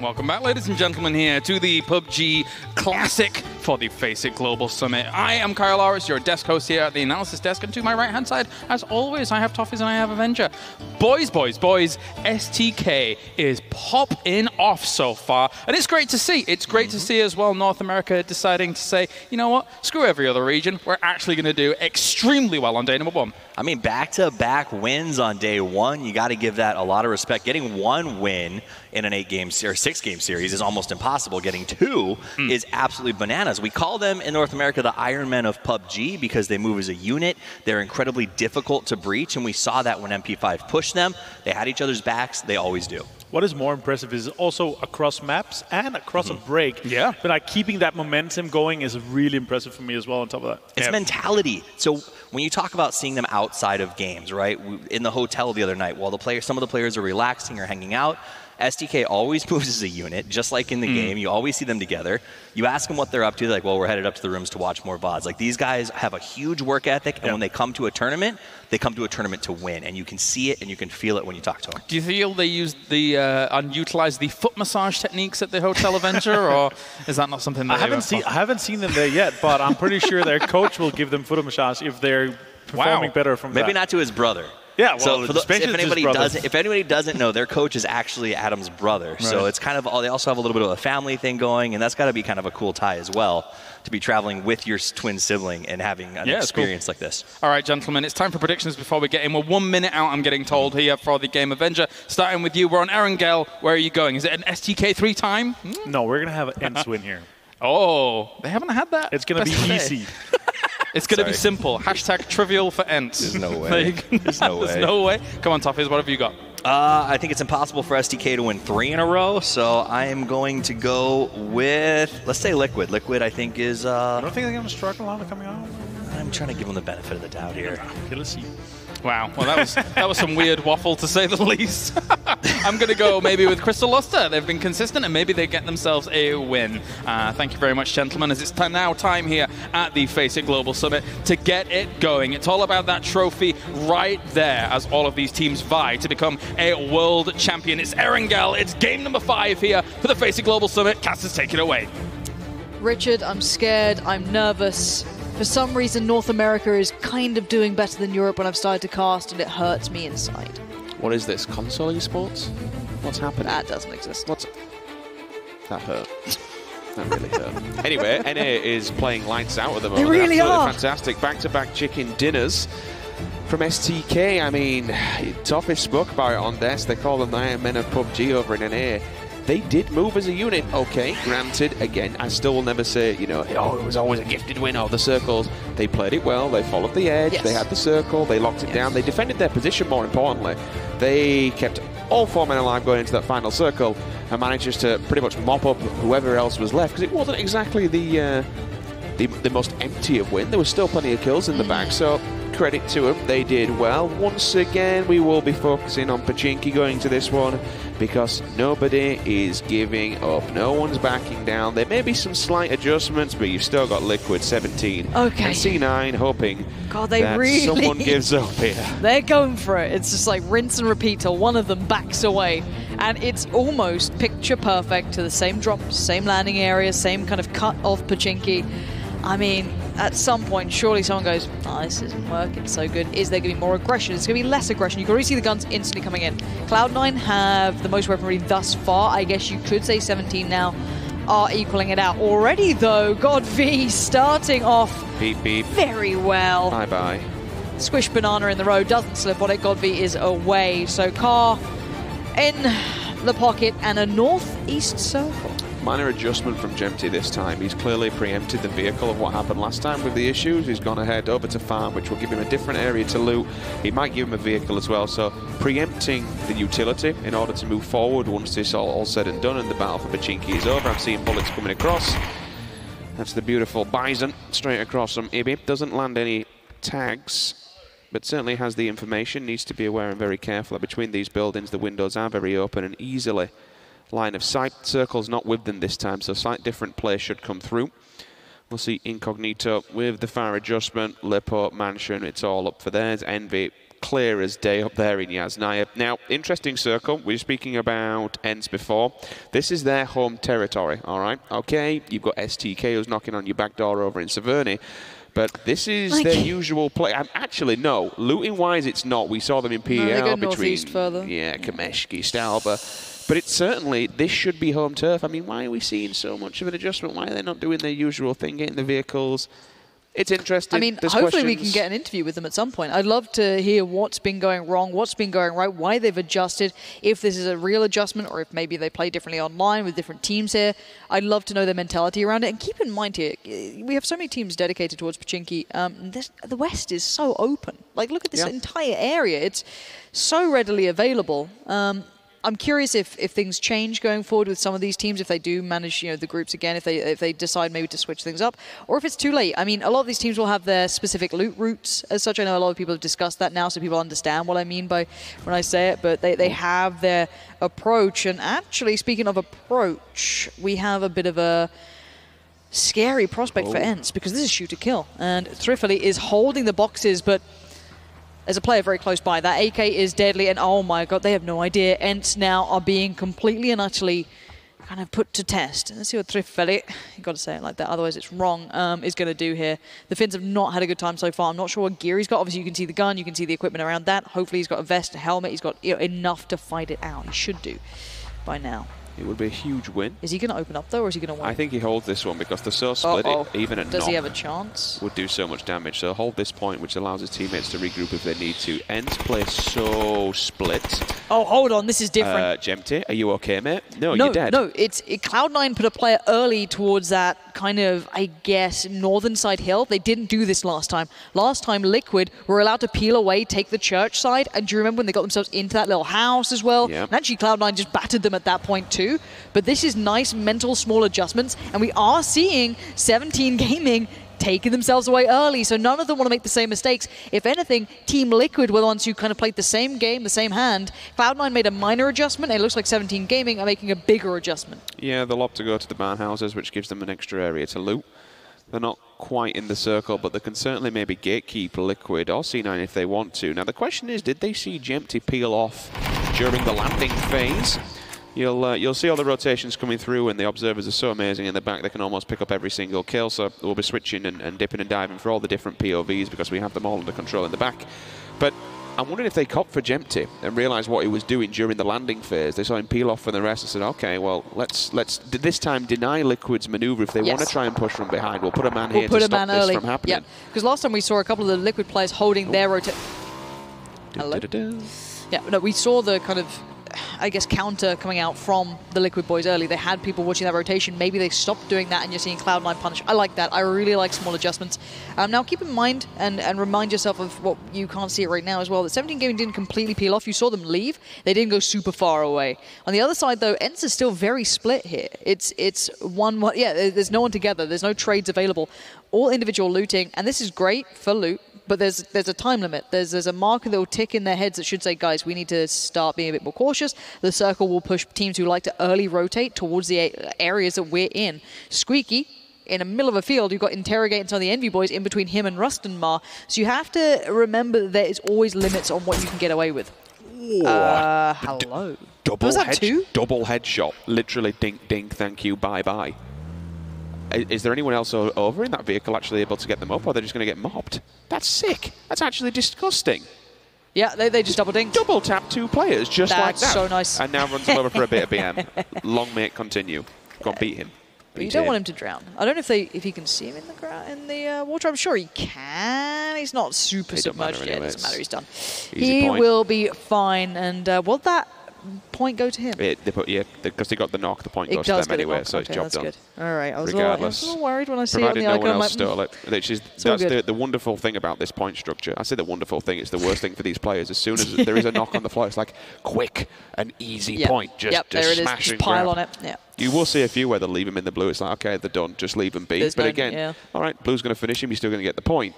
welcome back, ladies and gentlemen, here to the PUBG Classic for the FACEIT Global Summit. I am Kyle Loris, your desk host here at the analysis desk, and to my right-hand side, as always, I have Toffees and I have Avenger. Boys, STK is popping off so far, and it's great to see. It's great to see as well North America deciding to say, you know what, screw every other region. We're actually going to do extremely well on day number one. I mean, back-to-back wins on day one. You got to give that a lot of respect. Getting one win in an 8-game or 6-game series is almost impossible. Getting two is absolutely bananas. We call them in North America the Iron Men of PUBG because they move as a unit. They're incredibly difficult to breach, and we saw that when MP5 pushed them. They had each other's backs. They always do. What is more impressive is also across maps and across a break. Yeah. But like keeping that momentum going is really impressive for me as well on top of that. It's mentality. So when you talk about seeing them outside of games, right? In the hotel the other night, while some of the players are relaxing or hanging out, STK always moves as a unit, just like in the game. You always see them together. You ask them what they're up to, they're like, well, we're headed up to the rooms to watch more VODs. Like, these guys have a huge work ethic, and when they come to a tournament, they come to a tournament to win. And you can see it and you can feel it when you talk to them. Do you feel they used the unutilized the foot massage techniques at the Hotel Avenger, or is that not something that I haven't seen them there yet, but I'm pretty sure their coach will give them foot massage if they're performing better from that. Maybe not to his brother. Yeah, well, so if anybody doesn't know, their coach is actually Adam's brother. Right. So it's kind of they also have a little bit of a family thing going, and that's got to be kind of a cool tie as well, to be traveling with your twin sibling and having an experience like this. All right, gentlemen, it's time for predictions before we get in. We're 1 minute out, I'm getting told, here for the game Avenger. Starting with you, we're on Erangel. Where are you going? Is it an STK3 time? No, we're going to have an Ents win here. Oh, they haven't had that. It's going to be easy. It's going to be simple. Hashtag trivial for Ents. There's no way. There's no way. There's no way. Come on, Toffees, what have you got? I think it's impossible for STK to win 3 in a row, so I am going to go with, let's say Liquid. Liquid, I think, is... You don't think they're going to struggle on coming out? I'm trying to give them the benefit of the doubt here. Okay, let's see. Wow, well, that was some weird waffle, to say the least. I'm going to go maybe with Crystal Luster. They've been consistent, and maybe they get themselves a win. Thank you very much, gentlemen, as it's now time here at the FACEIT Global Summit to get it going. It's all about that trophy right there as all of these teams vie to become a world champion. It's Erangel. It's game number 5 here for the FACEIT Global Summit. Casters, take it away. Richard, I'm scared. I'm nervous. For some reason, North America is kind of doing better than Europe when I've started to cast, and it hurts me inside. What is this, console esports? What's happening? That doesn't exist. That hurt. That really hurt. Anyway, NA is playing lights out at the moment. They really Absolutely are. Fantastic. Back-to-back chicken dinners from STK. I mean, Toffee spoke about it on desk. They call them the Iron Men of PUBG over in NA. They did move as a unit, okay, granted. Again, I still will never say, you know, oh, it was always a gifted win, the circles. They played it well, they followed the edge, they had the circle, they locked it down, they defended their position more importantly. They kept all 4 men alive going into that final circle and managed just to pretty much mop up whoever else was left, because it wasn't exactly the most empty of win. There was still plenty of kills in the back, so credit to them, they did well. Once again, we will be focusing on Pachinki going to this one, because nobody is giving up. No one's backing down. There may be some slight adjustments, but you've still got Liquid 17 and C9 hoping that someone gives up here. They're going for it. It's just like rinse and repeat till one of them backs away. And it's almost picture perfect to the same drop, same landing area, same kind of cut of Pachinki. I mean, at some point, surely someone goes, oh, this isn't working so good. Is there going to be more aggression? It's going to be less aggression. You can already see the guns instantly coming in. Cloud9 have the most weaponry thus far. I guess you could say 17 now are equaling it out. Already, though, godv starting off very well. Bye-bye. Squish Banana in the row, doesn't slip on it. godv is away. So Car in the pocket and a northeast circle. Minor adjustment from Gemty this time. He's clearly preempted the vehicle of what happened last time with the issues. He's gone ahead over to farm, which will give him a different area to loot. He might give him a vehicle as well, so preempting the utility in order to move forward once this all said and done and the battle for Pachinki is over. I'm seeing bullets coming across. That's the beautiful Bison straight across from Ibi. Doesn't land any tags, but certainly has the information. Needs to be aware and very careful that between these buildings the windows are very open and easily line of sight. Circle's not with them this time, so slight different play should come through. We'll see Incognito with the fire adjustment, Lipo, Mansion, it's all up for theirs. Envy clear as day up there in Yasnaya. Now, interesting circle. We were speaking about ENCE before. This is their home territory, all right? Okay, you've got STK who's knocking on your back door over in Severny. But this is their usual play. Actually, no. Looting-wise, it's not. We saw them in PEL they go between... northeast further. Yeah, Kameshki, Stalba. But it's certainly, this should be home turf. I mean, why are we seeing so much of an adjustment? Why are they not doing their usual thing, getting the vehicles? It's interesting. I mean, There's hopefully we questions. can get an interview with them at some point. I'd love to hear what's been going wrong, what's been going right, why they've adjusted, if this is a real adjustment or if maybe they play differently online with different teams here. I'd love to know their mentality around it. And keep in mind here, we have so many teams dedicated towards Pachinki. The West is so open. Like, look at this entire area. It's so readily available. I'm curious if things change going forward with some of these teams, if they do manage, you know, the groups again, if they decide maybe to switch things up, or if it's too late. I mean, a lot of these teams will have their specific loot routes as such. I know a lot of people have discussed that now, so people understand what I mean by when I say it, but they have their approach. And actually, speaking of approach, we have a bit of a scary prospect for ENCE, because this is shoot to kill. And Thrifali is holding the boxes, but there's a player very close by. That AK is deadly, and oh my god, they have no idea. ENCE now are being completely and utterly kind of put to test. Let's see what Thrifali, you've got to say it like that, otherwise it's wrong, is going to do here. The Finns have not had a good time so far. I'm not sure what gear he's got. Obviously, you can see the gun, you can see the equipment around that. Hopefully he's got a vest, a helmet. He's got, you know, enough to fight it out. He should do by now. It would be a huge win. Is he going to open up, though, or is he going to win? I think he holds this one because they're so split. Even a knock does he have a chance? Would do so much damage. So hold this point, which allows his teammates to regroup if they need to. ENCE play so split. Oh, hold on. This is different. Jemty, are you okay, mate? No, No, you're dead. no. Cloud9 put a player early towards that kind of, I guess, northern side hill. They didn't do this last time. Last time, Liquid were allowed to peel away, take the church side. And do you remember when they got themselves into that little house as well? Yeah. And actually, Cloud9 just battered them at that point too. But this is nice mental small adjustments. And we are seeing 17 Gaming taking themselves away early, so none of them want to make the same mistakes. If anything, Team Liquid were the ones who kind of played the same game, the same hand. Cloud9 made a minor adjustment, and it looks like 17 Gaming are making a bigger adjustment. Yeah, they'll opt to go to the barn houses, which gives them an extra area to loot. They're not quite in the circle, but they can certainly maybe gatekeep Liquid or C9 if they want to. Now, the question is, did they see Jemty peel off during the landing phase? You'll see all the rotations coming through, and the observers are so amazing in the back they can almost pick up every single kill. So we'll be switching and dipping and diving for all the different POVs because we have them all under control in the back. But I'm wondering if they copped for Jemty and realised what he was doing during the landing phase. They saw him peel off from the rest and said, okay, well, let's this time deny Liquid's manoeuvre. If they want to try and push from behind, we'll put a man here to stop this from happening. Yeah, because last time we saw a couple of the Liquid players holding their rotation. Hello? Yeah, no, we saw the kind of, I guess, counter coming out from the Liquid boys early. They had people watching that rotation. Maybe they stopped doing that and you're seeing Cloud9 punish. I like that. I really like small adjustments. Now keep in mind and remind yourself of what you can't see it right now as well, that 17 Gaming didn't completely peel off. You saw them leave. They didn't go super far away. On the other side, though, ENCE is still very split here. It's one, yeah, there's no one together. There's no trades available. All individual looting, and this is great for loot. But there's a time limit. There's a marker that will tick in their heads that should say, guys, we need to start being a bit more cautious. The circle will push teams who like to early rotate towards the areas that we're in. Squeaky, in the middle of a field, you've got Interrogate some of the Envy boys in between him and Rustenmar. So you have to remember that there is always limits on what you can get away with. Hello. Was that two? Double headshot. Literally, dink, dink, thank you, bye-bye. Is there anyone else over in that vehicle actually able to get them up, or are they just going to get mobbed? That's sick. That's actually disgusting. Yeah, they just double dinged. Double tap two players just like that. That's so nice. And now runs him over for a bit of BM. Long may it continue. Go on, beat him. But you don't want him to drown. I don't know if he can see him in the water. I'm sure he can. He's not super submerged yet. It doesn't matter. He's done. He will be fine. And will that point go to him? Because they got the knock, the point goes to them anyway, so it's job done. Good. All right, I was a little worried when I see it on the icon. Provided no one else stole it. That's the wonderful thing about this point structure. I say the wonderful thing, it's the worst thing for these players. As soon as there is a knock on the floor, it's like quick and easy point. Just smash and pile grab. on it. Yeah. You will see a few where they'll leave him in the blue. It's like, okay, they're done. Just leave him be. But again, all right, blue's going to finish him. He's still going to get the point.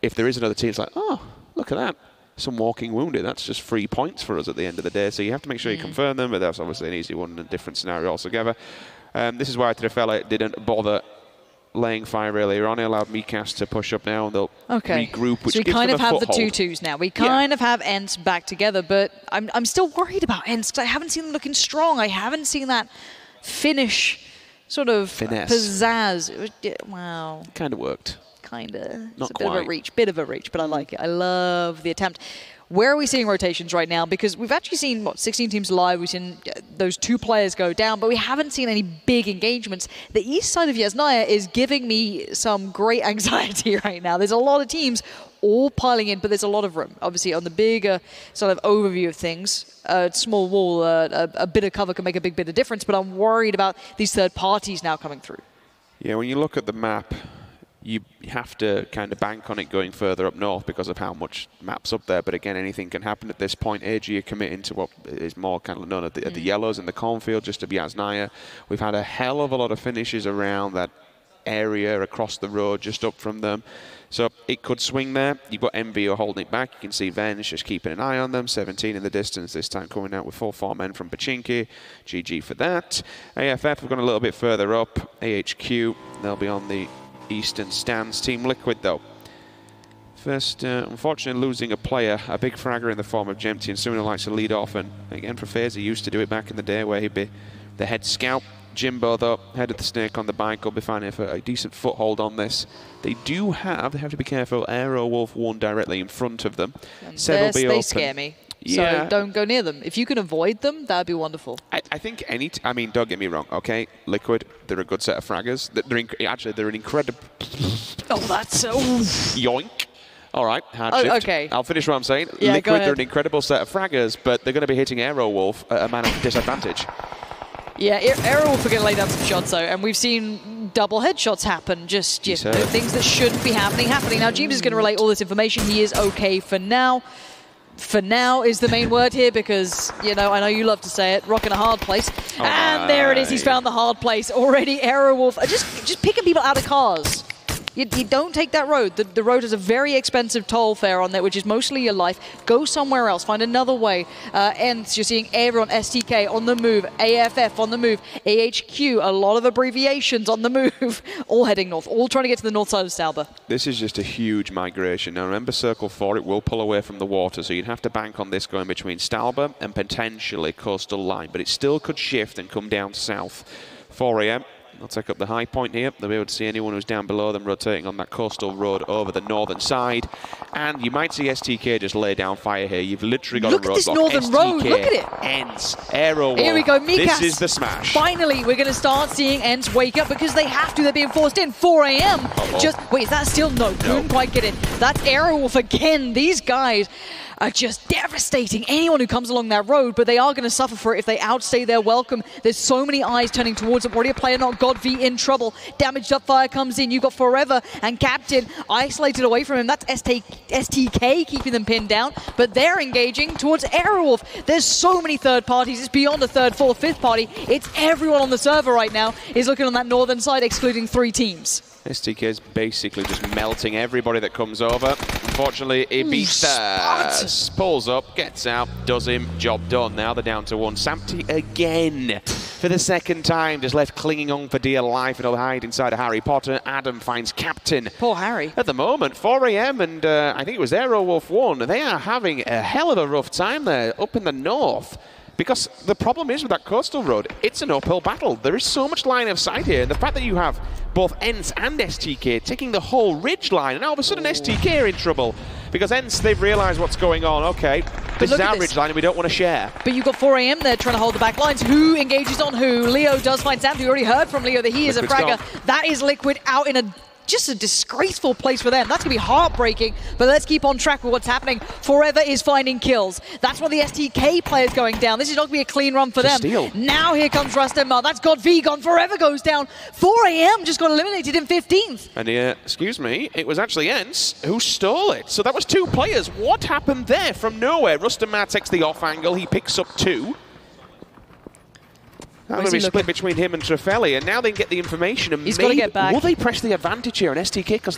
If there is another team, it's like, oh, look at that. Some walking wounded. That's just 3 points for us at the end of the day. So you have to make sure you confirm them, but that's obviously an easy one and a different scenario altogether. This is why Trefella didn't bother laying fire earlier on. He allowed Mikas to push up now, and they'll regroup, which so we gives kind them of a have foothold. the 2-2s now. We kind of have ENCE back together, but I'm still worried about ENCE because I haven't seen them looking strong. I haven't seen that Finnish sort of pizzazz. Wow. Kind of worked. Kind of. Not it's a bit of a reach, but I like it. I love the attempt. Where are we seeing rotations right now? Because we've actually seen, 16 teams live. We've seen those 2 players go down, but we haven't seen any big engagements. The east side of Yasnaya is giving me some great anxiety right now. There's a lot of teams all piling in, but there's a lot of room. Obviously, on the bigger sort of overview of things, a small wall, a bit of cover can make a big bit of difference, but I'm worried about these third parties now coming through. Yeah, when you look at the map, you have to kind of bank on it going further up north because of how much map's up there. But again, anything can happen at this point. AG are committing to what is more kind of known as the yellows in the cornfield, just to be Yasnaya. We've had a hell of a lot of finishes around that area across the road, just up from them. So it could swing there. You've got MVO holding it back. You can see Venge just keeping an eye on them. 17 in the distance this time, coming out with 4 men from Pachinki. GG for that. AFF have gone a little bit further up. AHQ, they'll be on the eastern stands. Team Liquid, though. First, unfortunately, losing a player, a big fragger in the form of Jempty, and someone who likes to lead off. And again, for FaZe, he used to do it back in the day where he'd be the head scout. Jimbo, though, head of the snake on the bike, will be finding a decent foothold on this. They have to be careful, Aero Wolf 1 directly in front of them. They scare me. Yeah. So don't go near them. If you can avoid them, that'd be wonderful. I think I mean, don't get me wrong, okay? Liquid, they're a good set of fraggers. They're an incredible... Oh, that's... Yoink. All right, hard shift. Okay. I'll finish what I'm saying. Yeah, Liquid, they're an incredible set of fraggers, but they're going to be hitting Aero Wolf at a man of disadvantage. Yeah, Aero Wolf are going to lay down some shots, though, and we've seen double headshots happen, just things that shouldn't be happening. Now, James is going to relay all this information. He is okay for now. For now is the main word here because, you know, I know you love to say it, rock in a hard place. Oh, and there it is, he's found the hard place already. Aero Wolf, just picking people out of cars. You don't take that road. The road has a very expensive toll fare on there, which is mostly your life. Go somewhere else. Find another way. ENCE, you're seeing everyone. STK on the move. AFF on the move. AHQ, a lot of abbreviations on the move. All heading north. All trying to get to the north side of Sauber. This is just a huge migration. Now, remember, Circle 4, it will pull away from the water, so you'd have to bank on this going between Sauber and potentially Coastal Line, but it still could shift and come down south. 4 AM. They'll take up the high point here. They'll be able to see anyone who's down below them rotating on that coastal road over the northern side. And you might see STK just lay down fire here. You've literally got a roadblock. Look at this northern road. Look at it. ENCE, Aero Wolf. Here we go. Mikas. This is the smash. Finally, we're going to start seeing ENCE wake up because they have to. They're being forced in. 4 AM. Wait, is that still? No, couldn't quite get it. That's Aero Wolf again. These guys are just devastating anyone who comes along that road, but they are going to suffer for it if they outstay their welcome. There's so many eyes turning towards them. Already a player not God V in trouble. Damaged up fire comes in. You've got Forever and Captain isolated away from him. That's STK keeping them pinned down, but they're engaging towards Aero Wolf. There's so many third parties. It's beyond a third, fourth, fifth party. It's everyone on the server right now is looking on that northern side, excluding 3 teams. STK is basically just melting everybody that comes over. Unfortunately, Ibiza pulls up, gets out, does him, job done. Now they're down to 1. Samty again for the second time, just left clinging on for dear life and he'll hide inside a Harry Potter. Adam finds Captain. Poor Harry. At the moment, 4 AM and I think it was Aero Wolf 1. They are having a hell of a rough time there up in the north. Because the problem is with that coastal road, it's an uphill battle. There is so much line of sight here. And the fact that you have both ENCE and STK taking the whole ridge line, and all of a sudden STK are in trouble. Because ENCE, they've realised what's going on. Okay, this is our ridge line and we don't want to share. But you've got 4 AM there trying to hold the back lines. Who engages on who? Leo does find Sam. We already heard from Leo that he is a fragger. That is Liquid out in just a disgraceful place for them. That's going to be heartbreaking, but let's keep on track with what's happening. Forever is finding kills. That's why the STK players going down. This is not going to be a clean run for them. Steal. Now here comes Rustemar. That's God V gone. Forever goes down. 4 AM just got eliminated in 15th. And excuse me, it was actually ENCE who stole it. So that was 2 players. What happened there from nowhere? Rustemar takes the off angle. He picks up 2. That'll be split between him and Trefeli, and now they can get the information and he's got to get back. Will they press the advantage here on STK? Because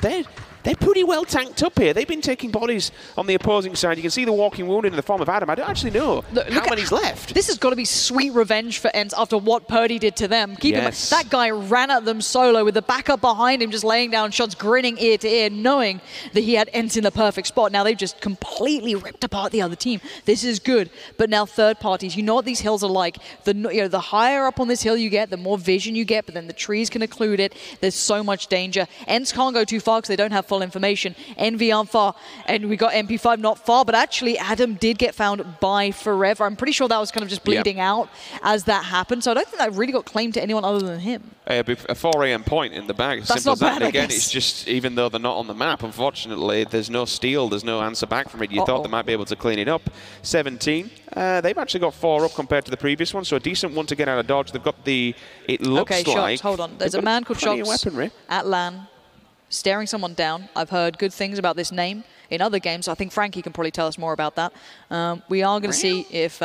they're pretty well tanked up here. They've been taking bodies on the opposing side. You can see the walking wounded in the form of Adam. I don't actually know how many's left. This has got to be sweet revenge for ENCE after what Purdy did to them. Keep in mind, that guy ran at them solo with the backup behind him, just laying down shots, grinning ear to ear, knowing that he had ENCE in the perfect spot. Now they've just completely ripped apart the other team. This is good. But now third parties, you know what these hills are like. The higher up on this hill you get, the more vision you get, but then the trees can occlude it. There's so much danger. ENCE can't go too far because they don't have full information. Envy aren't far, and we got MP5 not far, but actually Adam did get found by Forever. I'm pretty sure that was kind of just bleeding out as that happened, so I don't think that really got claimed to anyone other than him. A 4 AM point in the bag. That's not bad, again, it's just, even though they're not on the map, unfortunately, there's no steal, there's no answer back from it. You thought they might be able to clean it up. 17. They've actually got 4 up compared to the previous one, so a decent one to get out of dodge. They've got the, it looks like... Okay, Shox, hold on. There's a man called Shox at LAN, staring someone down. I've heard good things about this name in other games. I think Frankie can probably tell us more about that. We are going to see if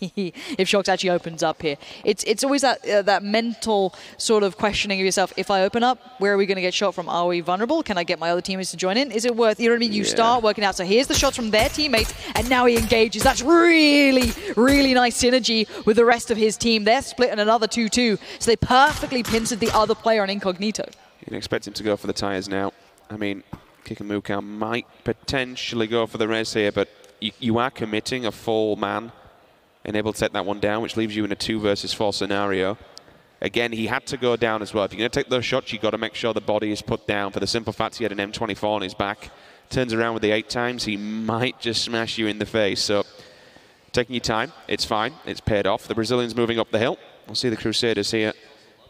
if Shox actually opens up here. It's always that mental sort of questioning of yourself. If I open up, where are we going to get shot from? Are we vulnerable? Can I get my other teammates to join in? Is it worth, you know what I mean? You start working out. So here's the shots from their teammates, and now he engages. That's really, really nice synergy with the rest of his team. They're split in another 2-2, so they perfectly pincered the other player on Incognito. You can expect him to go for the tires now. I mean, Kikamuka might potentially go for the res here, but you are committing a full man and able to take that one down, which leaves you in a 2 versus 4 scenario. Again, he had to go down as well. If you're going to take those shots, you've got to make sure the body is put down. For the simple fact he had an M24 on his back, turns around with the 8 times, he might just smash you in the face. So, taking your time, it's fine. It's paid off. The Brazilians moving up the hill. We'll see the Crusaders here.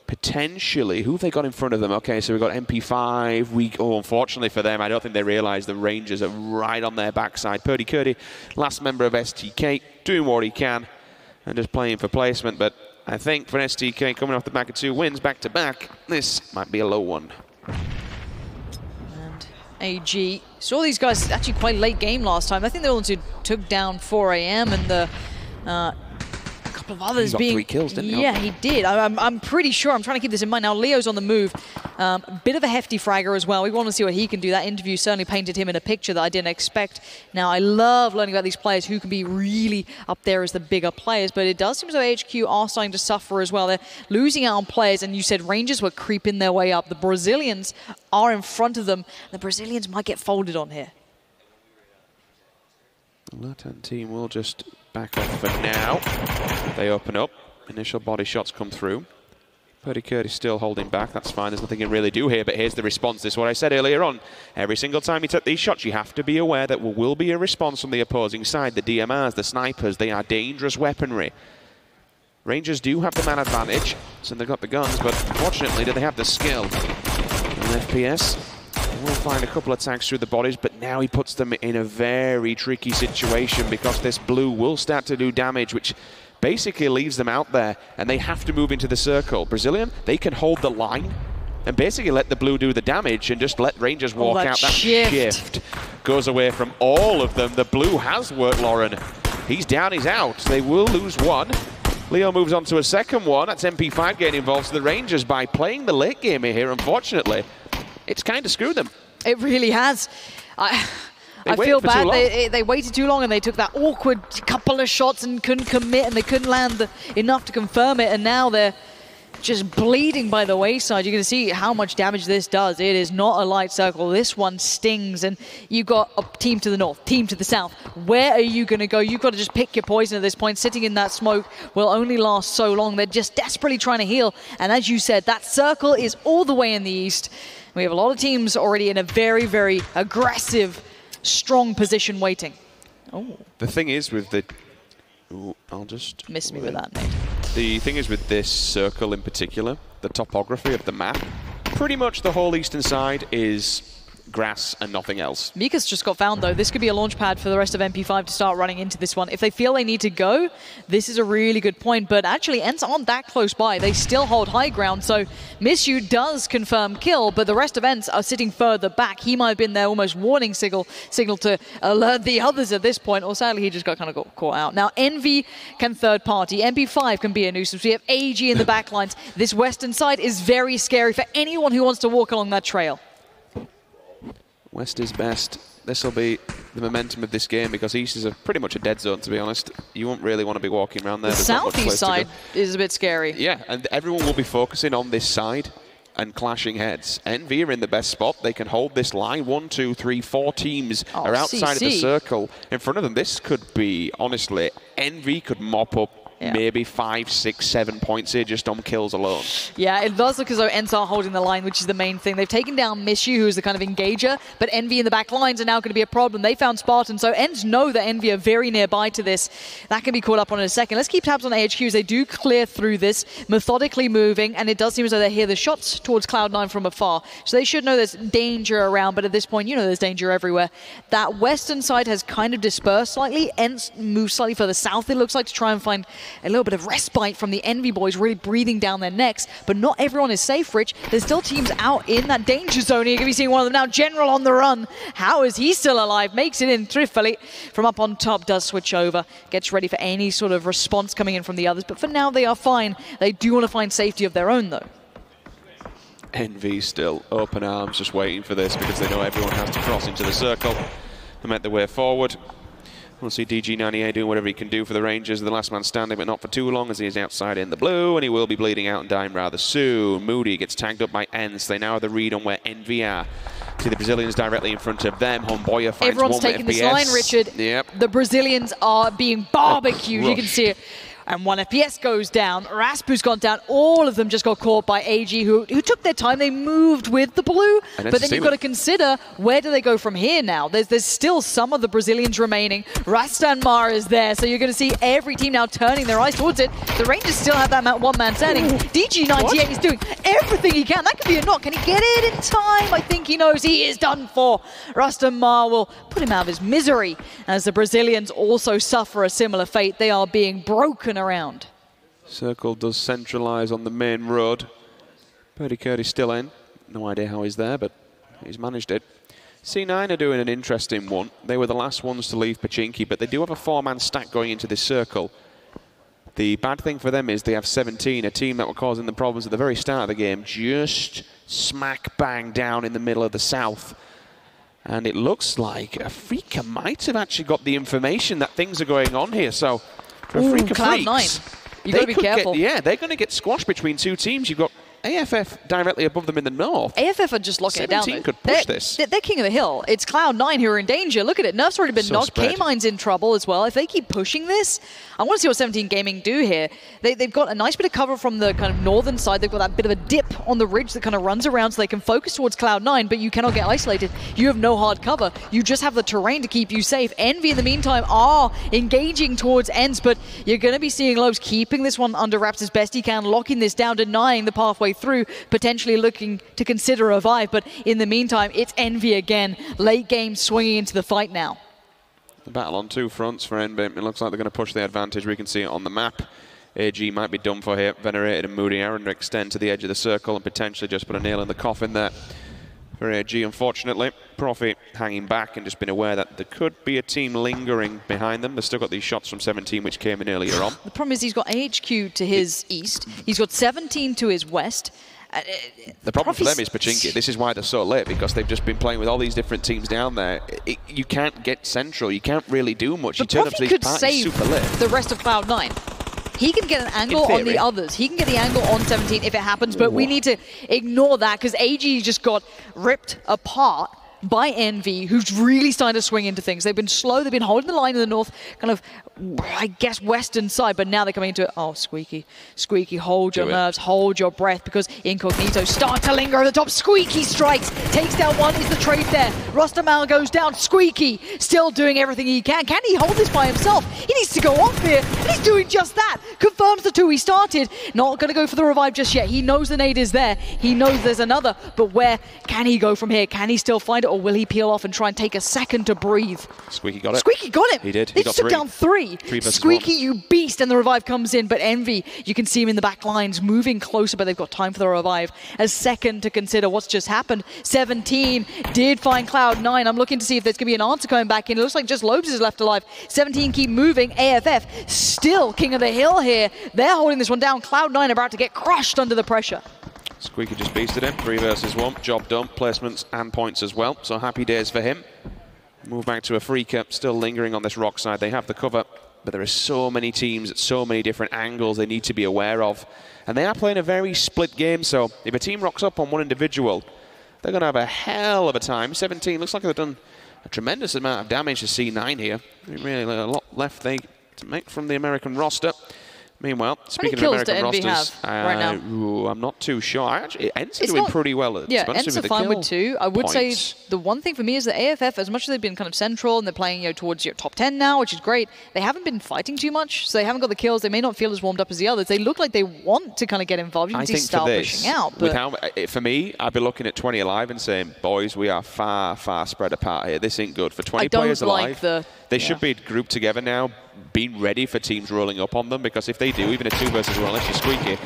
Potentially, who have they got in front of them? Okay, so we've got MP5. Unfortunately for them, I don't think they realise the Rangers are right on their backside. Purdy Curdy, last member of STK, doing what he can and just playing for placement. But I think for STK, coming off the back of 2 wins back-to-back, this might be a low one. And AG saw these guys actually quite late game last time. I think they're the ones who took down 4 AM and the... couple of others being 3 kills, didn't he? Yeah, he did. I'm pretty sure. I'm trying to keep this in mind. Now Leo's on the move. A bit of a hefty fragger as well. We want to see what he can do. That interview certainly painted him in a picture that I didn't expect. Now I love learning about these players who can be really up there as the bigger players, but it does seem as though HQ are starting to suffer as well. They're losing out on players, and you said Rangers were creeping their way up. The Brazilians are in front of them. The Brazilians might get folded on here. The Latin team will just back off for now. They open up. Initial body shots come through. Purdy Curdy's still holding back. That's fine. There's nothing you can really do here, but here's the response. This is what I said earlier on. Every single time you take these shots, you have to be aware that there will be a response from the opposing side. The DMRs, the snipers, they are dangerous weaponry. Rangers do have the man advantage, so they've got the guns, but unfortunately, do they have the skill? And FPS will find a couple of tags through the bodies, but now he puts them in a very tricky situation because this blue will start to do damage, which basically leaves them out there, and they have to move into the circle. Brazilian, they can hold the line and basically let the blue do the damage and just let Rangers walk out. That shift goes away from all of them. The blue has worked, Lauren. He's down, he's out. They will lose 1. Leo moves on to a second one. That's MP5 getting involved. So the Rangers, by playing the late game here, unfortunately, it's kind of screwed them. It really has. I feel bad. They waited too long and they took that awkward couple of shots and couldn't commit, and they couldn't land enough to confirm it, and now they're just bleeding by the wayside. You're going to see how much damage this does. It is not a light circle. This one stings, and you've got a team to the north, team to the south. Where are you going to go? You've got to just pick your poison at this point. Sitting in that smoke will only last so long. They're just desperately trying to heal, and as you said, that circle is all the way in the east. We have a lot of teams already in a very, very aggressive, strong position waiting. Oh. The thing is with the... Ooh, I'll just... Miss me with that, Nate. The thing is with this circle in particular, the topography of the map, pretty much the whole eastern side is grass and nothing else. Mika's just got found, though. This could be a launch pad for the rest of MP5 to start running into this one. If they feel they need to go, this is a really good point. But actually, ENCE aren't that close by. They still hold high ground, so Mishu does confirm kill, but the rest of ENCE are sitting further back. He might have been their almost warning signal to alert the others at this point, or sadly, he just got caught out. Now, Envy can third party. MP5 can be a nuisance. We have AG in the backlines. This western side is very scary for anyone who wants to walk along that trail. West is best. This will be the momentum of this game because East is pretty much a dead zone, to be honest. You won't really want to be walking around there. The southeast side is a bit scary. Yeah, and everyone will be focusing on this side and clashing heads. Envy are in the best spot. They can hold this line. 1, 2, 3, 4 teams are outside of the circle. In front of them, this could be, honestly, Envy could mop up maybe 5, 6, 7 points here just on kills alone. Yeah, it does look as though Ents are holding the line, which is the main thing. They've taken down Mishu, who's the kind of engager, but Envy in the back lines are now going to be a problem. They found Spartan, so Ents know that Envy are very nearby to this. That can be caught up on in a second. Let's keep tabs on AHQs. They do clear through this, methodically moving, and it does seem as though they hear the shots towards Cloud9 from afar. So they should know there's danger around, but at this point, you know there's danger everywhere. That western side has kind of dispersed slightly. Ents move slightly further south, it looks like, to try and find a little bit of respite from the Envy boys really breathing down their necks, but not everyone is safe, Rich. There's still teams out in that danger zone. You're going to be seeing one of them now. General on the run. How is he still alive? Makes it in thriftily from up on top, does switch over, gets ready for any sort of response coming in from the others, but for now they are fine. They do want to find safety of their own, though. Envy still open arms, just waiting for this because they know everyone has to cross into the circle and make their way forward. We'll see DG98 doing whatever he can do for the Rangers. The last man standing, but not for too long as he is outside in the blue, and he will be bleeding out and dying rather soon. Moody gets tagged up by Ents. They now have the read on where Envy are. See the Brazilians directly in front of them. Homboya finds Everyone's one taking with this FPS. line, Richard. Yep. The Brazilians are being barbecued. You can see it. And one FPS goes down. Raspu's gone down. All of them just got caught by AG, who took their time. They moved with the blue. But then you've got to consider, where do they go from here now? There's still some of the Brazilians remaining. Rastanmar is there. So you're going to see every team now turning their eyes towards it. The Rangers still have that one-man standing. DG98 is doing everything he can. That could be a knock. Can he get it in time? I think he knows he is done for. Rastanmar will put him out of his misery as the Brazilians also suffer a similar fate. They are being broken around. Circle does centralise on the main road. Purdy Curdy's still in. No idea how he's there, but he's managed it. C9 are doing an interesting one. They were the last ones to leave Pachinki, but they do have a 4-man stack going into this circle. The bad thing for them is they have 17, a team that were causing them problems at the very start of the game, just smack bang down in the middle of the south. And it looks like Afrika might have actually got the information that things are going on here, so Afrika Cloud9. You've got to be careful. They're going to get squashed between two teams. You've got AFF directly above them in the north. AFF are just locking it down. 17 could push this. They're king of the hill. It's Cloud9 who are in danger. Look at it. Nerf's already been knocked. K-Mine's in trouble as well. If they keep pushing this, I want to see what 17 Gaming do here. They've got a nice bit of cover from the kind of northern side. They've got that bit of a dip on the ridge that kind of runs around so they can focus towards Cloud9, but you cannot get isolated. You have no hard cover. You just have the terrain to keep you safe. Envy, in the meantime, are engaging towards Ents, but you're going to be seeing Lobes keeping this one under wraps as best he can, locking this down, denying the pathway through, potentially looking to consider a revive, but in the meantime, it's Envy again. Late game swinging into the fight now. The battle on two fronts for Envy. It looks like they're going to push the advantage. We can see it on the map. AG might be done for here. Venerated and Moody are going to extend to the edge of the circle and potentially just put a nail in the coffin there for AG, unfortunately. Profi hanging back and just been aware that there could be a team lingering behind them. They've still got these shots from 17, which came in earlier on. The problem is he's got AHQ to his east. He's got 17 to his west. The problem for them is Pachinki. This is why they're so late, because they've just been playing with all these different teams down there. You can't get central. You can't really do much. You turn up to these parties super late. The rest of Cloud9. He can get an angle on the others. He can get the angle on 17 if it happens, but we need to ignore that because AG just got ripped apart by Envy, who's really starting to swing into things. They've been slow. They've been holding the line in the north, kind of, I guess, western side, but now they're coming into it. Oh, Squeaky. Squeaky, hold your nerves, hold your breath, because Incognito start to linger over the top. Squeaky strikes, takes down one. Is the trade there? Rastamal goes down. Squeaky still doing everything he can. Can he hold this by himself? He needs to go off here, and he's doing just that. Confirms the two he started. Not going to go for the revive just yet. He knows the nade is there. He knows there's another, but where can he go from here? Can he still find it? Or will he peel off and try and take a second to breathe? Squeaky got it. Squeaky got him. He did. They just took down three. Squeaky, you beast, and the revive comes in. But Envy, you can see him in the back lines, moving closer, but they've got time for the revive. A second to consider what's just happened. 17 did find Cloud9. I'm looking to see if there's going to be an answer coming back in. It looks like just Lobes is left alive. 17 keep moving. AFF still king of the hill here. They're holding this one down. Cloud9 about to get crushed under the pressure. Squeaky just beasted him. 3 versus 1. Job done. Placements and points as well. So happy days for him. Move back to Afrika. Still lingering on this rock side. They have the cover. But there are so many teams at so many different angles they need to be aware of. And they are playing a very split game. So if a team rocks up on one individual, they're going to have a hell of a time. 17 looks like they've done a tremendous amount of damage to C9 here. Really a lot left to make from the American roster. Meanwhile, speaking of American rosters, right now? Ooh, I'm not too sure. Ents are doing pretty well. Yeah, Ents are fine with 2. I would say the one thing for me is that AFF, as much as they've been kind of central and they're playing towards your top 10 now, which is great, they haven't been fighting too much, so they haven't got the kills. They may not feel as warmed up as the others. They look like they want to kind of get involved. You can see Style pushing out. But for me, I'd be looking at 20 alive and saying, boys, we are far, far spread apart here. This ain't good. For 20 players alive, they should be grouped together now, being ready for teams rolling up on them, because if they do, even a 2 versus 1, unless you're Squeaky,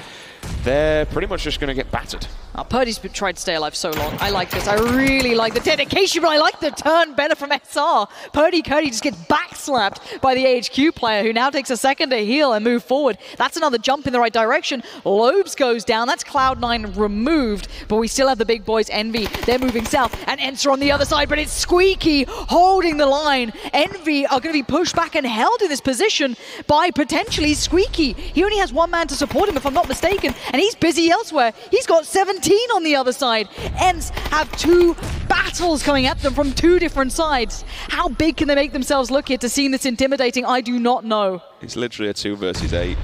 they're pretty much just going to get battered. Purdy's tried to stay alive so long. I like this. I really like the dedication, but I like the turn better from SR. Purdy just gets backslapped by the AHQ player, who now takes a second to heal and move forward. That's another jump in the right direction. Lobes goes down. That's Cloud9 removed, but we still have the big boys, Envy. They're moving south, and Ents are on the other side, but it's Squeaky holding the line. Envy are going to be pushed back and held in this position by potentially Squeaky. He only has 1 man to support him, if I'm not mistaken, and he's busy elsewhere. He's got 17 on the other side. Ents have 2 battles coming at them from 2 different sides. How big can they make themselves look here to seem this intimidating? I do not know. It's literally a 2 versus 8.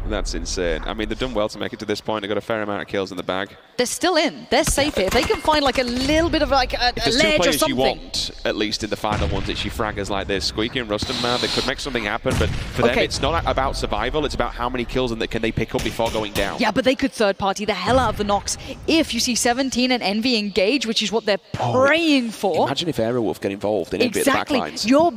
That's insane. I mean, they've done well to make it to this point. They've got a fair amount of kills in the bag. They're still in. They're safe here. If they can find like a little bit of like a ledge or something. You want, at least in the final ones, it's your fraggers like this. Squeaky and Ruston, man, they could make something happen, but for them, it's not about survival. It's about how many kills and can they pick up before going down. Yeah, but they could third party the hell out of the knocks if you see 17 and Envy engage, which is what they're praying for. Imagine if Aerowolf get involved in Envy at the backlines. You're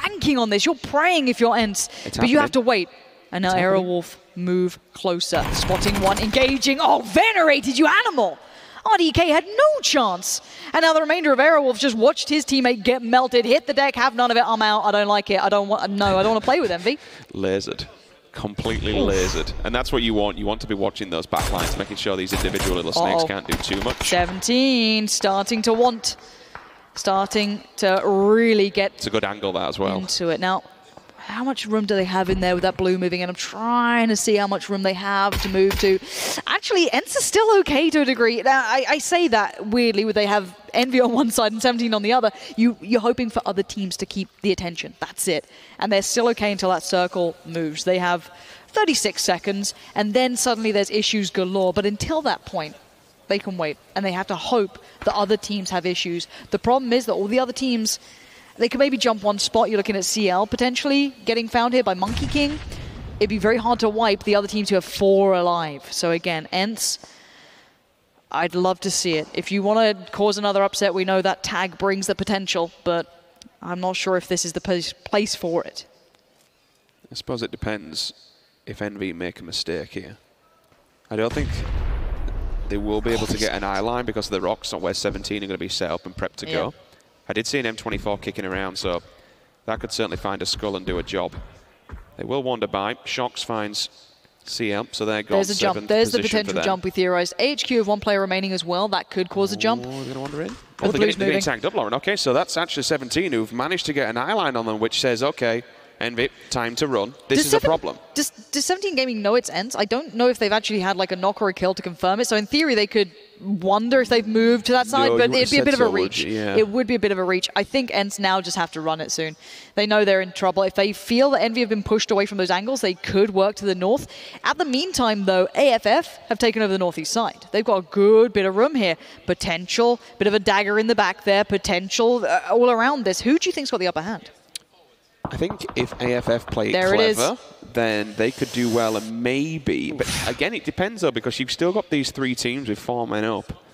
banking on this. You're praying if you're Ents, but you have to wait. And now Aerowolf move closer. Spotting 1, engaging. Oh, venerated, you animal! RDK had no chance. And now the remainder of Aerowolf just watched his teammate get melted, hit the deck, have none of it. I'm out. I don't like it. I don't want to play with Envy. Lasered. Completely lasered. And that's what you want. You want to be watching those backlines, making sure these individual little snakes can't do too much. 17 starting to really get it's a good angle that as well. Into it. Now, how much room do they have in there with that blue moving? And I'm trying to see how much room they have to move to. Actually, Ents are still okay to a degree. Now, I say that weirdly, where they have Envy on one side and 17 on the other. You're hoping for other teams to keep the attention. That's it. And they're still okay until that circle moves. They have 36 seconds, and then suddenly there's issues galore. But until that point, they can wait. And they have to hope that other teams have issues. The problem is that all the other teams, they could maybe jump 1 spot. You're looking at CL potentially getting found here by Monkey King. It'd be very hard to wipe the other teams who have 4 alive. So again, Ents, I'd love to see it. If you want to cause another upset, we know that tag brings the potential, but I'm not sure if this is the place for it. I suppose it depends if Envy make a mistake here. I don't think they will be able to get an eye line because of the rocks on where 17 are going to be set up and prepped to go. I did see an M24 kicking around, so that could certainly find a skull and do a job. They will wander by. Shocks finds CL, so there goes. There's a jump. There's the potential jump we theorized. AHQ of 1 player remaining as well. That could cause a jump. They're going to wander in. Oh, they're getting tagged up, Lauren. Okay, so that's actually 17 who've managed to get an eye line on them, which says, okay, Envy, time to run. This is a problem. Does 17 Gaming know its Ents? I don't know if they've actually had like a knock or a kill to confirm it. So in theory, they could wonder if they've moved to that side, but it'd be a bit of a reach. It would be a bit of a reach. I think Ents now just have to run it soon. They know they're in trouble. If they feel that Envy have been pushed away from those angles, they could work to the north. At the meantime, though, AFF have taken over the northeast side. They've got a good bit of room here. Potential, bit of a dagger in the back there, potential all around this. Who do you think's got the upper hand? I think if AFF play it clever, then they could do well and maybe. But again, it depends though, because you've still got these 3 teams with 4 men up.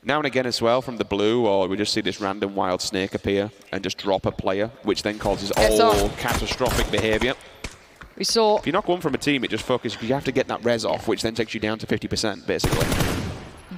Now and again as well from the blue, or we just see this random wild snake appear and just drop a player, which then causes all catastrophic behavior. We saw. If you knock 1 from a team, it just focuses. You have to get that res off, which then takes you down to 50%, basically.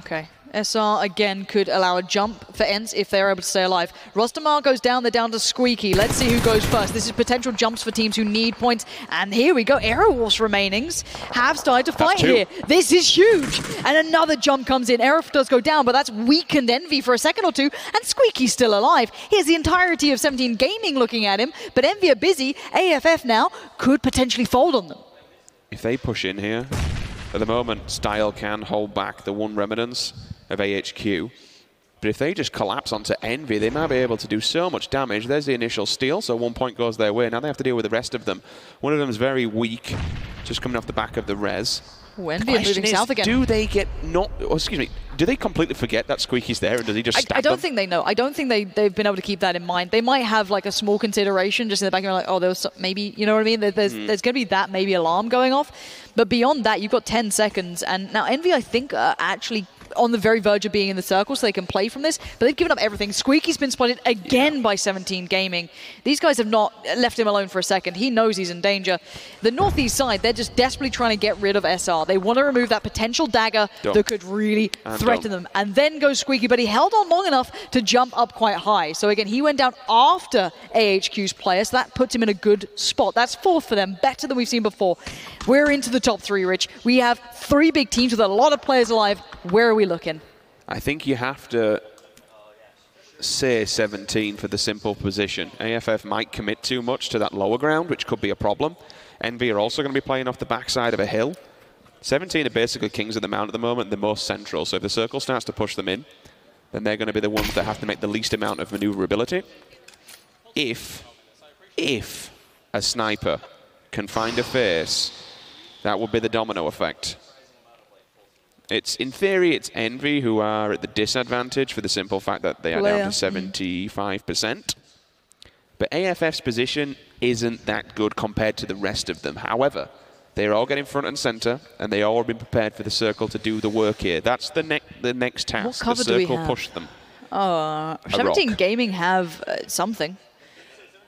Okay. SR, again, could allow a jump for Ents if they're able to stay alive. Rostamar goes down, they're down to Squeaky. Let's see who goes first. This is potential jumps for teams who need points. And here we go. Aerowolf's remainings have started to fight here. This is huge. And another jump comes in. Aerowolf does go down, but that's weakened Envy for a second or two. And Squeaky's still alive. Here's the entirety of 17 Gaming looking at him. But Envy are busy. AFF now could potentially fold on them. If they push in here, at the moment, Style can hold back the one remnants of AHQ. But if they just collapse onto Envy, they might be able to do so much damage. There's the initial steal, so 1 point goes their way. Now they have to deal with the rest of them. One of them is very weak, just coming off the back of the res. Oh, Envy are moving south again. Do they get not... Oh, excuse me. Do they completely forget that Squeaky's there, and does he just stab I don't them? think they know. I don't think they've been able to keep that in mind. They might have like a small consideration just in the back of their mind, like, oh, there was maybe, you know what I mean? There's going to be that maybe alarm going off. But beyond that, you've got 10 seconds. And now Envy, I think, are actually on the very verge of being in the circle, so they can play from this. But they've given up everything. Squeaky's been spotted again by 17 Gaming. These guys have not left him alone for a second. He knows he's in danger. The northeast side, they're just desperately trying to get rid of SR. They want to remove that potential dagger that could really threaten them. And then goes Squeaky, but he held on long enough to jump up quite high. So again, he went down after AHQ's player, so that puts him in a good spot. That's fourth for them, better than we've seen before. We're into the top three, Rich. We have 3 big teams with a lot of players alive. Where are we looking? I think you have to say 17 for the simple position. AFF might commit too much to that lower ground, which could be a problem. Envy are also going to be playing off the backside of a hill. 17 are basically kings of the mount at the moment, the most central. So if the circle starts to push them in, then they're going to be the ones that have to make the least amount of maneuverability. If a sniper can find a face, that would be the domino effect. In theory, it's Envy who are at the disadvantage for the simple fact that they are down to 75%. But AFF's position isn't that good compared to the rest of them. However, they're all getting front and center, and they all have been prepared for the circle to do the work here. That's the next task. What cover the circle pushed them. 17 Gaming have something.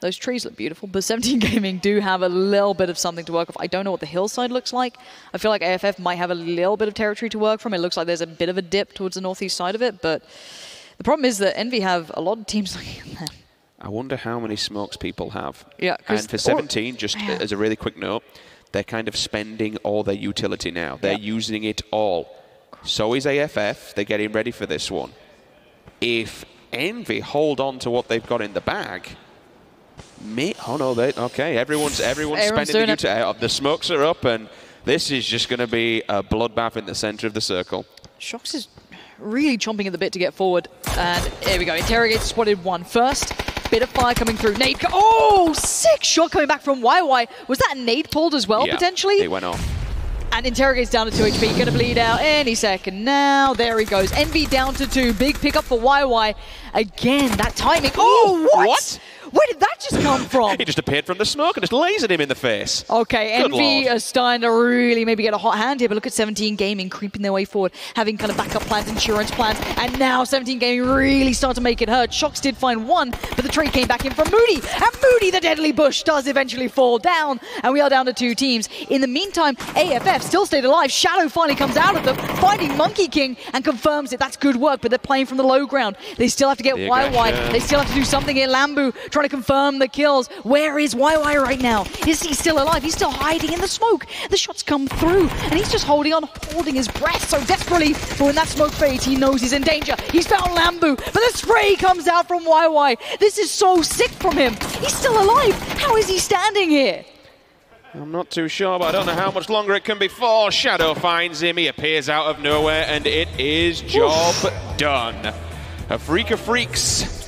Those trees look beautiful, but 17 Gaming do have a little bit of something to work with. I don't know what the hillside looks like. I feel like AFF might have a little bit of territory to work from. It looks like there's a bit of a dip towards the northeast side of it, but the problem is that Envy have a lot of teams looking at them. I wonder how many smokes people have. Yeah, and for 17, just as a really quick note, they're kind of spending all their utility now. They're using it all. So is AFF. They're getting ready for this one. If Envy hold on to what they've got in the bag... Oh no, okay, everyone's spending the utility. The smokes are up, and this is just going to be a bloodbath in the center of the circle. Shox is really chomping at the bit to get forward. And here we go. Interrogator spotted one first. Bit of fire coming through. Nade. Oh, sick shot coming back from YY. Was that nade pulled as well, potentially? It went off. And Interrogate's down to 2 HP. Going to bleed out any second now. There he goes. Envy down to 2. Big pickup for YY. Again, that timing. Oh, what? Where did that just come from? He just appeared from the smoke and just lasered him in the face. Okay, Envy are starting to really maybe get a hot hand here, but look at 17 Gaming creeping their way forward, having kind of backup plans, insurance plans, and now 17 Gaming really start to make it hurt. Shox did find one, but the trade came back in from Moody, and Moody, the deadly bush, does eventually fall down, and we are down to 2 teams. In the meantime, AFF still stayed alive. Shadow finally comes out of them, finding Monkey King, and confirms it. That's good work, but they're playing from the low ground. They still have to get YY. They still have to do something here. Lambu trying to confirm the kills. Where is YY right now? Is he still alive? He's still hiding in the smoke. The shots come through, and he's just holding his breath so desperately. But when that smoke fades, he knows he's in danger. He's found Lambu, but the spray comes out from YY. This is so sick from him. He's still alive. How is he standing here? I'm not too sure, but I don't know how much longer it can be for. Shadow finds him. He appears out of nowhere, and it is job done. A freak of freaks.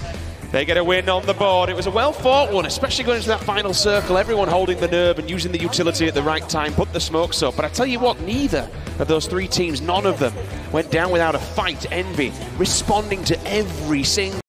They get a win on the board. It was a well-fought one, especially going into that final circle. Everyone holding the nerve and using the utility at the right time, put the smokes up. But I tell you what, neither of those 3 teams, none of them, went down without a fight. Envy responding to every single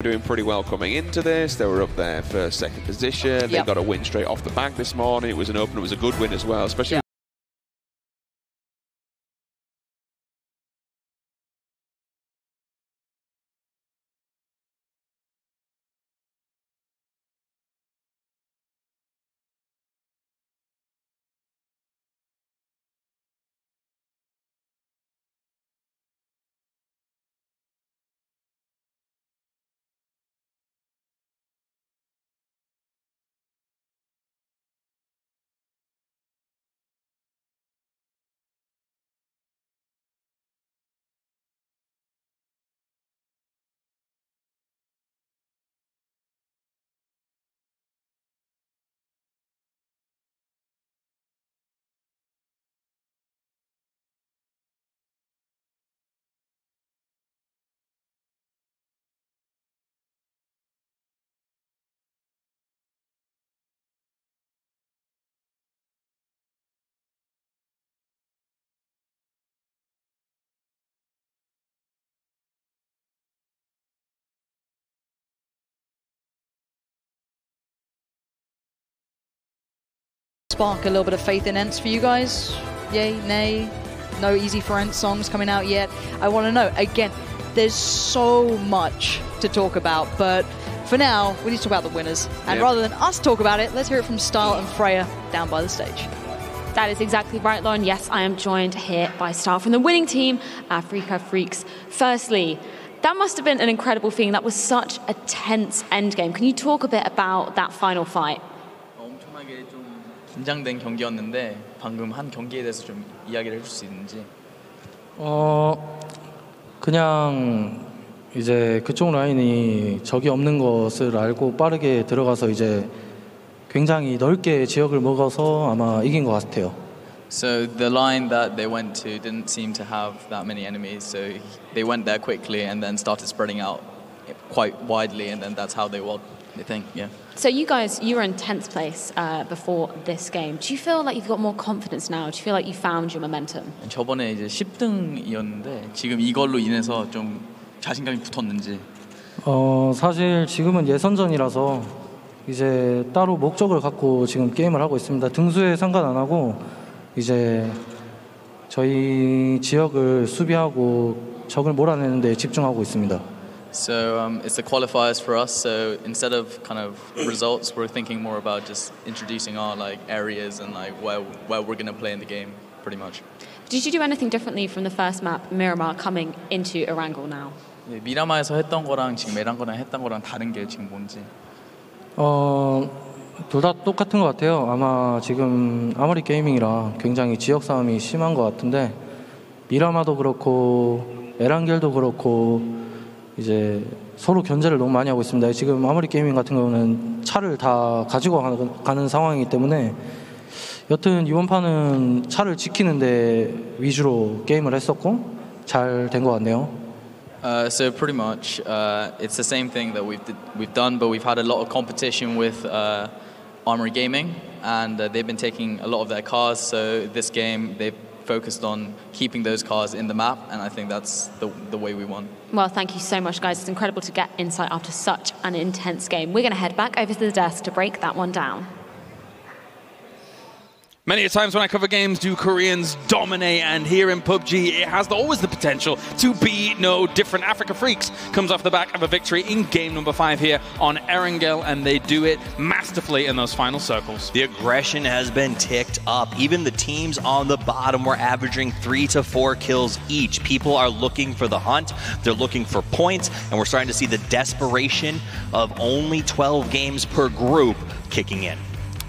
doing pretty well coming into this. They were up there first, second position. They got a win straight off the back this morning. It was an open. It was a good win as well, especially. Spark a little bit of faith in Ents for you guys? Yay, nay? No easy for Ents songs coming out yet? I want to know. Again, there's so much to talk about, but for now, we need to talk about the winners. And rather than us talk about it, let's hear it from Style and Freya down by the stage. That is exactly right, Lauren. Yes, I am joined here by Style from the winning team, Africa Freaks. Firstly, that must have been an incredible feeling. That was such a tense endgame. Can you talk a bit about that final fight? 엄청나게 좀 긴장된 경기였는데 방금 한 경기에 대해서 좀 이야기를 해줄 수 있는지. 그냥 이제 그쪽 라인이 적이 없는 것을 알고 빠르게 들어가서 이제 굉장히 넓게 지역을 먹어서 아마 이긴 것 같아요. So the line that they went to didn't seem to have that many enemies, so they went there quickly and then started spreading out quite widely, and then that's how they won, I think, yeah. So you guys, you were in 10th place before this game. Do you feel like you've got more confidence now? Do you feel like you found your momentum? 저번에 이제 10등이었는데 지금 이걸로 인해서 좀 자신감이 붙었는지. 사실 지금은 예선전이라서 이제 따로 목적을 갖고 지금 게임을 하고 있습니다. 등수에 상관 안 하고 이제 저희 지역을 수비하고 적을 몰아내는 데 집중하고 있습니다. So it's the qualifiers for us. So instead of kind of results, we're thinking more about just introducing our like areas and like where we're going to play in the game, pretty much. Did you do anything differently from the first map, Miramar, coming into Erangel now? 네, 미라마에서 했던 거랑 지금 에란거랑 했던 거랑 다른 게 지금 뭔지. 둘 다 똑같은 것 같아요. 아마 지금 아머리 게이밍이라 굉장히 지역 싸움이 심한 것 같은데 미라마도 그렇고 에란겔도 그렇고 이제 서로 견제를 너무 많이 하고 있습니다. 지금 아머리 게이밍 같은 경우는 차를 다 가지고 가는 상황이기 때문에 여튼 이번 판은 차를 지키는데 위주로 게임을 했었고 잘 된 것 같네요. So pretty much, it's the same thing that we've done, but we've had a lot of competition with Armory Gaming, and they've been taking a lot of their cars. So this game, they've focused on keeping those cars in the map, and I think that's the way we won. Well, thank you so much, guys. It's incredible to get insight after such an intense game. We're going to head back over to the desk to break that one down. Many a times when I cover games, do Koreans dominate, and here in PUBG, it has always the potential to be no different. Africa Freaks comes off the back of a victory in game number 5 here on Erangel, and they do it masterfully in those final circles. The aggression has been ticked up. Even the teams on the bottom were averaging 3 to 4 kills each. People are looking for the hunt, they're looking for points, and we're starting to see the desperation of only 12 games per group kicking in.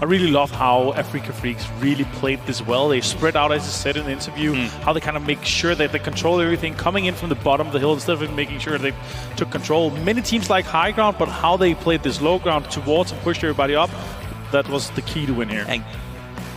I really love how Africa Freaks really played this well. They spread out, as I said in the interview, how they kind of make sure that they control everything coming in from the bottom of the hill instead of making sure they took control. Many teams like high ground, but how they played this low ground towards and pushed everybody up, that was the key to win here. And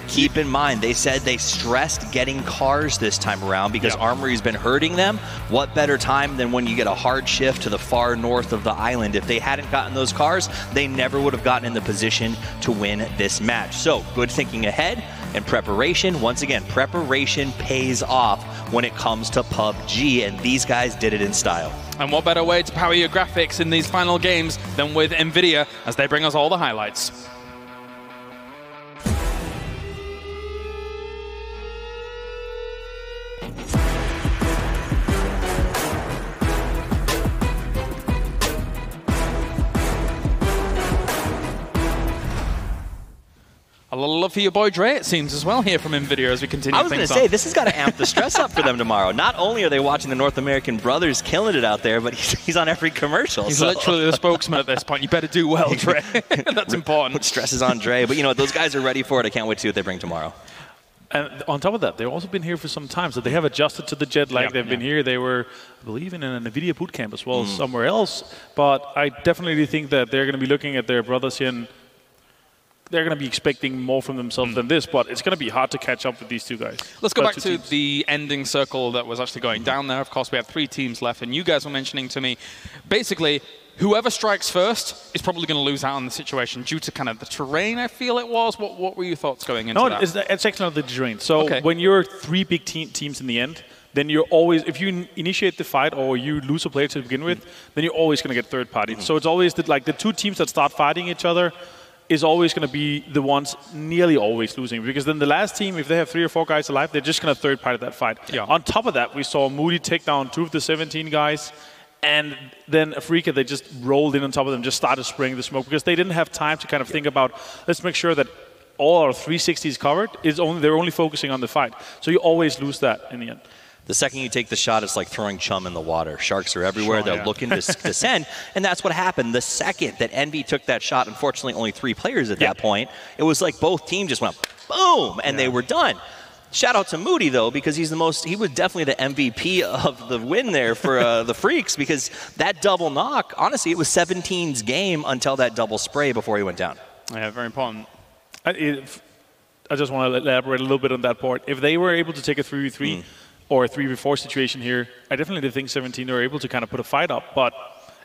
keep in mind, they said they stressed getting cars this time around because Armory's been hurting them. What better time than when you get a hard shift to the far north of the island? If they hadn't gotten those cars, they never would have gotten in the position to win this match. So, good thinking ahead and preparation. Once again, preparation pays off when it comes to PUBG, and these guys did it in style. And what better way to power your graphics in these final games than with NVIDIA as they bring us all the highlights. A little love for your boy Dre, it seems, as well here from NVIDIA as we continue. I was going to say, this has got to amp the stress up for them tomorrow. Not only are they watching the North American brothers killing it out there, but he's on every commercial. He's literally the spokesman at this point. You better do well, Dre. That's important. Put stresses on Dre. But you know what? Those guys are ready for it. I can't wait to see what they bring tomorrow. And on top of that, they've also been here for some time, so they have adjusted to the jet lag. They've been here. They were, I believe, in an NVIDIA boot camp as well as somewhere else. But I definitely think that they're going to be looking at their brothers here, and they're going to be expecting more from themselves than this, but it's going to be hard to catch up with these two guys. Let's go back to the ending circle that was actually going down there. Of course, we have 3 teams left, and you guys were mentioning to me, basically, whoever strikes first is probably going to lose out on the situation due to kind of the terrain, I feel it was. What were your thoughts going into that? No, it's actually not the terrain. So when you're 3 big teams in the end, then you're always, if you initiate the fight or you lose a player to begin with, then you're always going to get third party. So it's always like the 2 teams that start fighting each other is always going to be the ones nearly always losing, because then the last team, if they have 3 or 4 guys alive, they're just going to third party that fight. Yeah. On top of that, we saw Moody take down 2 of the 17 guys, and then Africa, they just rolled in on top of them, just started spraying the smoke, because they didn't have time to kind of think about, let's make sure that all our 360 is covered. They're only focusing on the fight. So you always lose that in the end. The second you take the shot, it's like throwing chum in the water. Sharks are everywhere. They're looking to descend. And that's what happened. The second that Envy took that shot, unfortunately only 3 players at that point, it was like both teams just went boom, and they were done. Shout out to Moody, though, because he was definitely the MVP of the win there for the Freaks, because that double knock, honestly, it was 17's game until that double spray before he went down. Yeah, very important. I just want to elaborate a little bit on that part. If they were able to take a 3v3, or a 3v4 situation here, I definitely think 17 were able to kind of put a fight up, but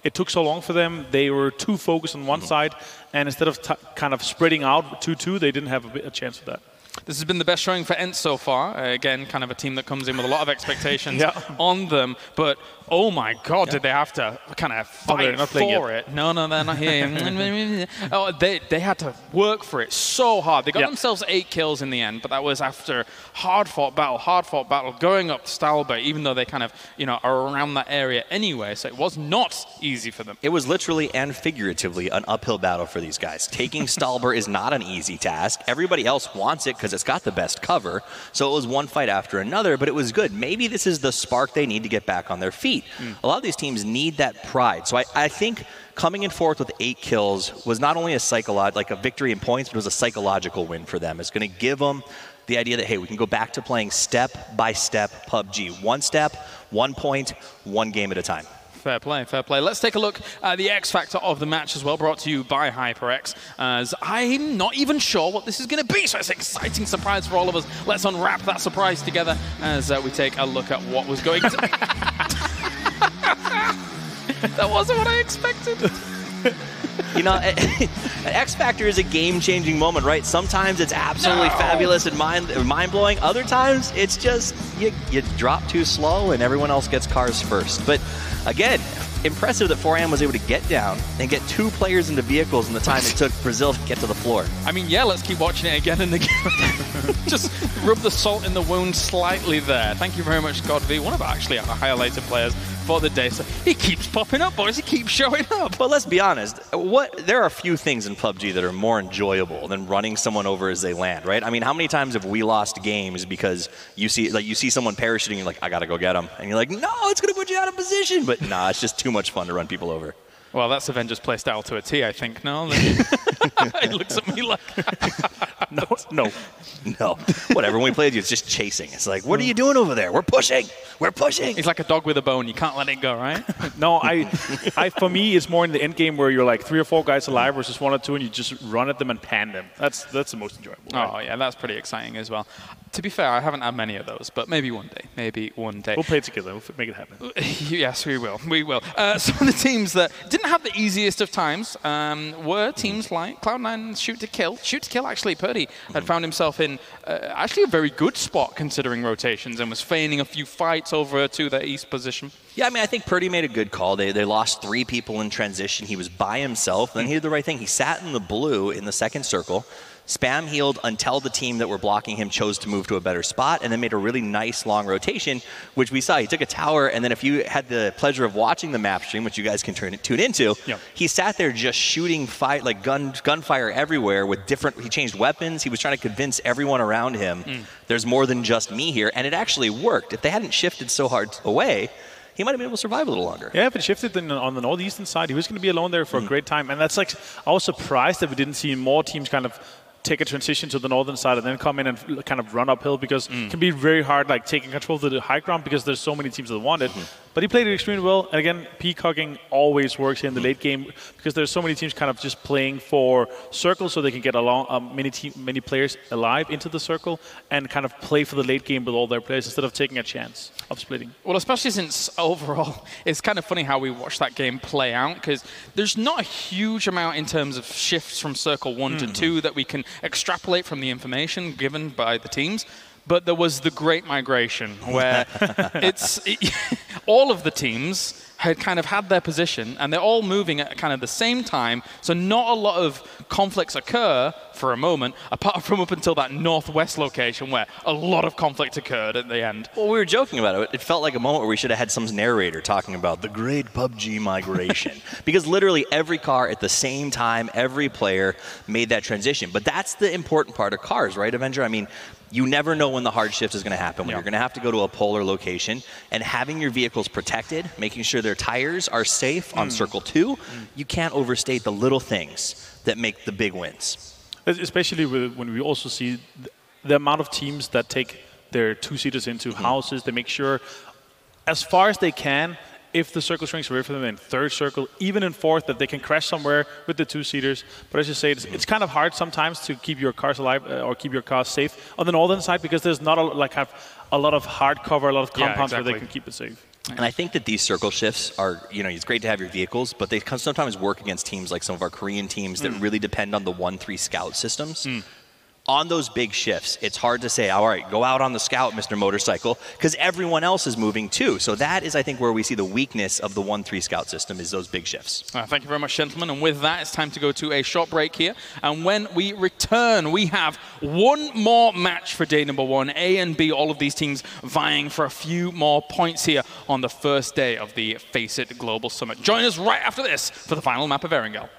it took so long for them. They were too focused on one side, and instead of kind of spreading out 2-2, they didn't have a chance of that. This has been the best showing for Ent so far. Again, kind of a team that comes in with a lot of expectations on them. But, oh my God, did they have to kind of fight for it? No, they're not here. They had to work for it so hard. They got themselves 8 kills in the end, but that was after hard-fought battle, going up to Stalber, even though they kind of, are around that area anyway. So it was not easy for them. It was literally and figuratively an uphill battle for these guys. Taking Stalber is not an easy task. Everybody else wants it because it's got the best cover. So it was one fight after another, but it was good. Maybe this is the spark they need to get back on their feet. A lot of these teams need that pride. So I think coming in fourth with 8 kills was not only a victory in points, but it was a psychological win for them. It's going to give them the idea that, hey, we can go back to playing step-by-step PUBG. 1 step, 1 point, 1 game at a time. Fair play, fair play. Let's take a look at the X Factor of the match as well, brought to you by HyperX, as I'm not even sure what this is going to be, so it's an exciting surprise for all of us. Let's unwrap that surprise together as we take a look at what was going to... That wasn't what I expected. X Factor is a game-changing moment, right? Sometimes it's absolutely fabulous and mind-blowing. Other times, it's just you drop too slow and everyone else gets cars first. But again, impressive that 4AM was able to get down and get 2 players into vehicles in the time it took Brazil to get to the floor. I mean, yeah, let's keep watching it again and again. Just rub the salt in the wound slightly there. Thank you very much, God V, one of our highlighted players for the day. So he keeps popping up, boys. He keeps showing up. But let's be honest. There are a few things in PUBG that are more enjoyable than running someone over as they land, right? I mean, how many times have we lost games because you see someone parachuting and you're like, I got to go get them. And you're like, no, it's going to put you out of position. But nah, it's just too much fun to run people over. Well, that's Avengers play style to a T, I think. No? He looks at me like... No. Whatever. When we played you, it's just chasing. It's like, what are you doing over there? We're pushing. We're pushing. He's like a dog with a bone. You can't let it go, right? No, for me, it's more in the end game where you're like 3 or 4 guys alive versus 1 or 2, and you just run at them and pan them. That's the most enjoyable. Right? Oh, yeah, that's pretty exciting as well. To be fair, I haven't had many of those, but maybe one day. Maybe one day. We'll play together. We'll make it happen. Yes, we will. We will. Some of the teams that didn't didn't have the easiest of times were teams like Cloud9 Shoot to Kill. Shoot to Kill, actually, Purdy had found himself in actually a very good spot considering rotations and was feigning a few fights over to the east position. Yeah, I mean, I think Purdy made a good call. They lost 3 people in transition. He was by himself. Then he did the right thing. He sat in the blue in the second circle, spam healed until the team that were blocking him chose to move to a better spot, and then made a really nice long rotation, which we saw. He took a tower, and then if you had the pleasure of watching the map stream, which you guys can tune into, he sat there just shooting gunfire everywhere with different, he changed weapons. He was trying to convince everyone around him, there's more than just me here, and it actually worked. If they hadn't shifted so hard away, he might have been able to survive a little longer. Yeah, if it shifted on the northeastern side, he was going to be alone there for a great time. And that's like, I was surprised that we didn't see more teams kind of take a transition to the northern side and then come in and kind of run uphill, because it can be very hard, like taking control of the high ground, because there's so many teams that want it. But he played it extremely well. And again, peacocking always works in the late game, because there's so many teams kind of just playing for circles so they can get along many players alive into the circle and kind of play for the late game with all their players instead of taking a chance of splitting. Well, especially since overall, it's kind of funny how we watch that game play out, because there's not a huge amount in terms of shifts from circle 1 to 2 that we can extrapolate from the information given by the teams. But there was the great migration where all of the teams had kind of had their position and they're all moving at kind of the same time. So not a lot of conflicts occur for a moment, apart from up until that northwest location where a lot of conflict occurred at the end. Well, we were joking about it. It felt like a moment where we should have had some narrator talking about the great PUBG migration. Because literally every car at the same time, every player made that transition. But that's the important part of cars, right, Avenger? I mean, you never know when the hard shift is going to happen, when you're going to have to go to a polar location, and having your vehicles protected, making sure their tires are safe on Circle 2, you can't overstate the little things that make the big wins. Especially when we also see the amount of teams that take their two-seaters into houses. They make sure, as far as they can, if the circle shrinks away from them in third circle, even in fourth, that they can crash somewhere with the two-seaters. But as you say, it's kind of hard sometimes to keep your cars alive or keep your cars safe on the northern side, because there's not a lot of hard cover, a lot of compounds where they can keep it safe. And I think that these circle shifts are, it's great to have your vehicles, but they sometimes work against teams like some of our Korean teams that really depend on the 1-3 scout systems. On those big shifts, it's hard to say, all right, go out on the scout, Mr. Motorcycle, because everyone else is moving too. So that is, I think, where we see the weakness of the 1-3 scout system, is those big shifts. Thank you very much, gentlemen. And with that, it's time to go to a short break here. And when we return, we have one more match for day number 1. A and B, all of these teams vying for a few more points here on the first day of the Face It Global Summit. Join us right after this for the final map of Erangel.